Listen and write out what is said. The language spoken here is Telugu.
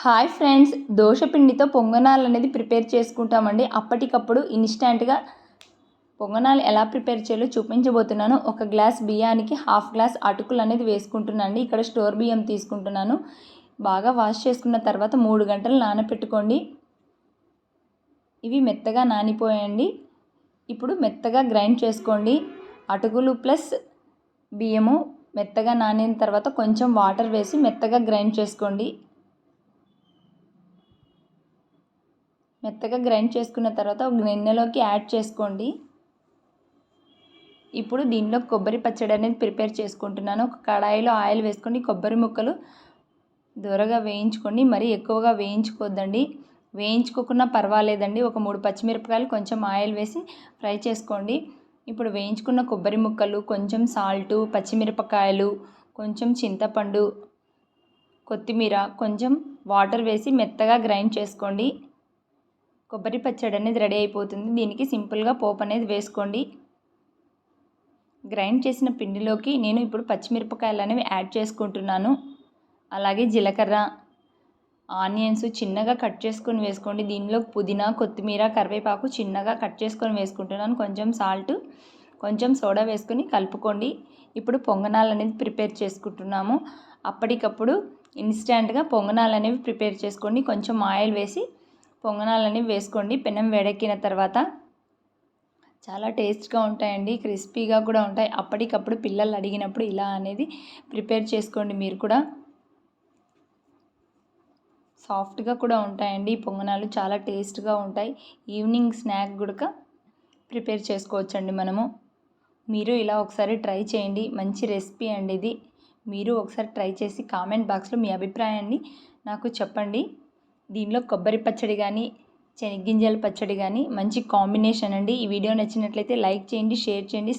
హాయ్ ఫ్రెండ్స్, దోసపిండితో పొంగనాలు అనేది ప్రిపేర్ చేసుకుంటామండి. అప్పటికప్పుడు ఇన్స్టెంట్గా పొంగనాలు ఎలా ప్రిపేర్ చేయాలో చూపించబోతున్నాను. ఒక గ్లాస్ బియ్యానికి హాఫ్ గ్లాస్ అటుకులు అనేది వేసుకుంటున్నాను. ఇక్కడ స్టోర్ బియ్యం తీసుకుంటున్నాను. బాగా వాష్ చేసుకున్న తర్వాత 3 గంటలు నానబెట్టుకోండి. ఇవి మెత్తగా నానిపోయండి. ఇప్పుడు మెత్తగా గ్రైండ్ చేసుకోండి. అటుకులు ప్లస్ బియ్యము మెత్తగా నానిన తర్వాత కొంచెం వాటర్ వేసి మెత్తగా గ్రైండ్ చేసుకోండి. మెత్తగా గ్రైండ్ చేసుకున్న తర్వాత ఒక గిన్నెలోకి యాడ్ చేసుకోండి. ఇప్పుడు దీనిలో కొబ్బరి పచ్చడి అనేది ప్రిపేర్ చేసుకుంటున్నాను. ఒక కడాయిలో ఆయిల్ వేసుకొని కొబ్బరి ముక్కలు దూరగా వేయించుకోండి. మరీ ఎక్కువగా వేయించుకోవద్దండి. వేయించుకోకున్నా పర్వాలేదండి. ఒక 3 పచ్చిమిరపకాయలు కొంచెం ఆయిల్ వేసి ఫ్రై చేసుకోండి. ఇప్పుడు వేయించుకున్న కొబ్బరి ముక్కలు, కొంచెం సాల్టు, పచ్చిమిరపకాయలు, కొంచెం చింతపండు, కొత్తిమీర, కొంచెం వాటర్ వేసి మెత్తగా గ్రైండ్ చేసుకోండి. కొబ్బరి పచ్చడి అనేది రెడీ అయిపోతుంది. దీనికి సింపుల్గా పోపు అనేది వేసుకోండి. గ్రైండ్ చేసిన పిండిలోకి నేను ఇప్పుడు పచ్చిమిరపకాయలు అనేవి యాడ్ చేసుకుంటున్నాను. అలాగే జీలకర్ర, ఆనియన్స్ చిన్నగా కట్ చేసుకొని వేసుకోండి. దీనిలో పుదీనా, కొత్తిమీర, కరివేపాకు చిన్నగా కట్ చేసుకొని వేసుకుంటున్నాను. కొంచెం సాల్ట్, కొంచెం సోడా వేసుకొని కలుపుకోండి. ఇప్పుడు పొంగనాలు అనేది ప్రిపేర్ చేసుకుంటున్నాము. అప్పటికప్పుడు ఇన్స్టెంట్గా పొంగనాలు అనేవి ప్రిపేర్ చేసుకోండి. కొంచెం ఆయిల్ వేసి పొంగనాలని వేసుకోండి. పెనం వేడెక్కిన తర్వాత చాలా టేస్ట్గా ఉంటాయండి, క్రిస్పీగా కూడా ఉంటాయి. అప్పటికప్పుడు పిల్లలు అడిగినప్పుడు ఇలా అనేది ప్రిపేర్ చేసుకోండి. మీరు కూడా సాఫ్ట్గా కూడా ఉంటాయండి. పొంగనాలు చాలా టేస్ట్గా ఉంటాయి. ఈవినింగ్ స్నాక్ కూడా ప్రిపేర్ చేసుకోవచ్చండి మనము. మీరు ఇలా ఒకసారి ట్రై చేయండి. మంచి రెసిపీ అండి ఇది. మీరు ఒకసారి ట్రై చేసి కామెంట్ బాక్స్లో మీ అభిప్రాయాన్ని నాకు చెప్పండి. దీనిలో కొబ్బరి పచ్చడి కానీ, శనగ్గింజల పచ్చడి కానీ మంచి కాంబినేషన్ అండి. ఈ వీడియో నచ్చినట్లయితే లైక్ చేయండి, షేర్ చేయండి,